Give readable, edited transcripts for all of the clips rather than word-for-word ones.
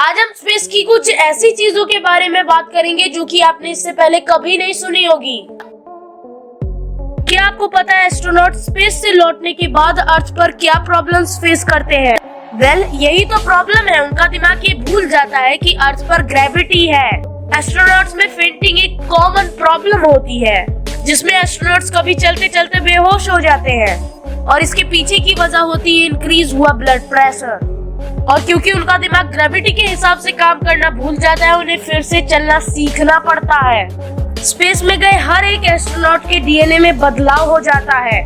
आज हम स्पेस की कुछ ऐसी चीजों के बारे में बात करेंगे जो कि आपने इससे पहले कभी नहीं सुनी होगी। क्या आपको पता है एस्ट्रोनॉट स्पेस से लौटने के बाद अर्थ पर क्या प्रॉब्लम्स फेस करते हैं? यही तो प्रॉब्लम है, उनका दिमाग ये भूल जाता है कि अर्थ पर ग्रेविटी है। एस्ट्रोनॉट्स में फेंटिंग एक कॉमन प्रॉब्लम होती है जिसमें एस्ट्रोनॉट्स कभी चलते चलते बेहोश हो जाते हैं और इसके पीछे की वजह होती है इंक्रीज हुआ ब्लड प्रेशर। और क्योंकि उनका दिमाग ग्रेविटी के हिसाब से काम करना भूल जाता है, उन्हें फिर से चलना सीखना पड़ता है। स्पेस में गए हर एक एस्ट्रोनॉट के डीएनए में बदलाव हो जाता है,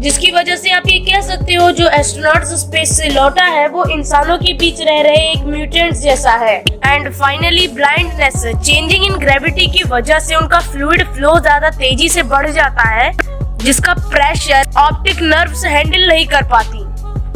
जिसकी वजह से आप ये कह सकते हो जो एस्ट्रोनॉट स्पेस से लौटा है वो इंसानों के बीच रह रहे एक म्यूटेंट जैसा है। And finally blindness, changing in gravity की वजह से उनका फ्लूइड फ्लो ज्यादा तेजी से बढ़ जाता है, जिसका प्रेशर ऑप्टिक नर्व्स हैंडल नहीं कर पाती,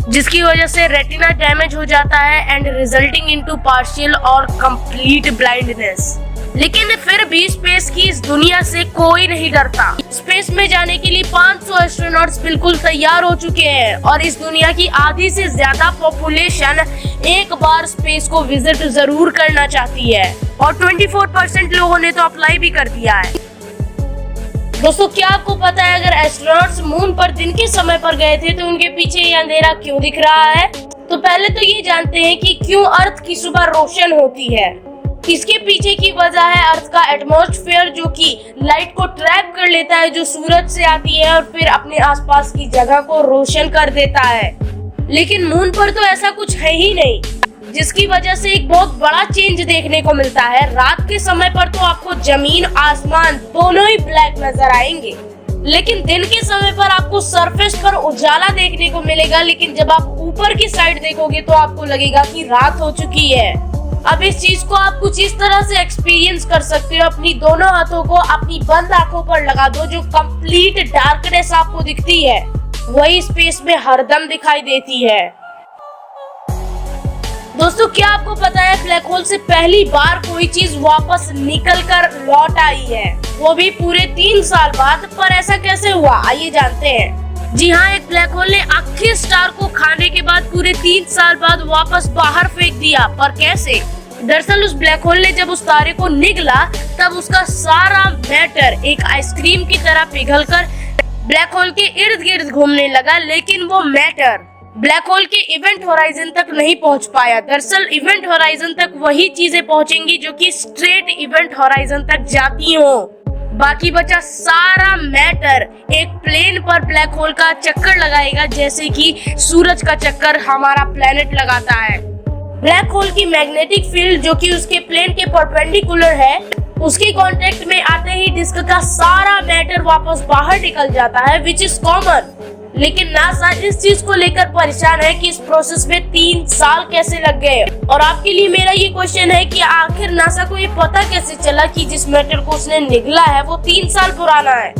जिसकी वजह से रेटिना डैमेज हो जाता है एंड रिजल्टिंग इनटू पार्शियल और कंप्लीट ब्लाइंडनेस। लेकिन फिर भी स्पेस की इस दुनिया से कोई नहीं डरता। स्पेस में जाने के लिए 500 एस्ट्रोनॉट्स बिल्कुल तैयार हो चुके हैं और इस दुनिया की आधी से ज्यादा पॉपुलेशन एक बार स्पेस को विजिट जरूर करना चाहती है और 24% लोगों ने तो अप्लाई भी कर दिया है। दोस्तों, क्या आपको पता है अगर एस्ट्रोनॉट्स मून पर दिन के समय पर गए थे तो उनके पीछे ये अंधेरा क्यों दिख रहा है? तो पहले तो ये जानते हैं कि क्यों अर्थ की सुबह रोशन होती है। इसके पीछे की वजह है अर्थ का एटमॉस्फेयर, जो कि लाइट को ट्रैप कर लेता है जो सूरज से आती है और फिर अपने आसपास की जगह को रोशन कर देता है। लेकिन मून पर तो ऐसा कुछ है ही नहीं, जिसकी वजह से एक बहुत बड़ा चेंज देखने को मिलता है। रात के समय पर तो आपको जमीन आसमान दोनों ही ब्लैक नजर आएंगे, लेकिन दिन के समय पर आपको सरफेस पर उजाला देखने को मिलेगा। लेकिन जब आप ऊपर की साइड देखोगे तो आपको लगेगा कि रात हो चुकी है। अब इस चीज को आप कुछ इस तरह से एक्सपीरियंस कर सकते हो, अपनी दोनों हाथों को अपनी बंद आंखों पर लगा दो, जो कंप्लीट डार्कनेस आपको दिखती है वही स्पेस में हरदम दिखाई देती है। दोस्तों, क्या आपको पता है ब्लैक होल से पहली बार कोई चीज वापस निकल कर लौट आई है, वो भी पूरे 3 साल बाद। पर ऐसा कैसे हुआ, आइए जानते हैं। जी हाँ, एक ब्लैक होल ने आखिर स्टार को खाने के बाद पूरे 3 साल बाद वापस बाहर फेंक दिया। पर कैसे? दरअसल उस ब्लैक होल ने जब उस तारे को निगला तब उसका सारा मैटर एक आइसक्रीम की तरह पिघलकर ब्लैक होल के इर्द गिर्द घूमने लगा, लेकिन वो मैटर ब्लैक होल के इवेंट होराइजन तक नहीं पहुंच पाया। दरअसल इवेंट होराइजन तक वही चीजें पहुंचेंगी जो कि स्ट्रेट इवेंट होराइजन तक जाती हो। बाकी बचा सारा मैटर एक प्लेन पर ब्लैक होल का चक्कर लगाएगा, जैसे कि सूरज का चक्कर हमारा प्लेनेट लगाता है। ब्लैक होल की मैग्नेटिक फील्ड, जो कि उसके प्लेन के परपेंडिकुलर है, उसके कांटेक्ट में आते ही डिस्क का सारा मैटर वापस बाहर निकल जाता है, विच इज कॉमन। लेकिन नासा इस चीज को लेकर परेशान है कि इस प्रोसेस में 3 साल कैसे लग गए। और आपके लिए मेरा ये क्वेश्चन है कि आखिर नासा को ये पता कैसे चला कि जिस मैटर को उसने निगला है वो 3 साल पुराना है।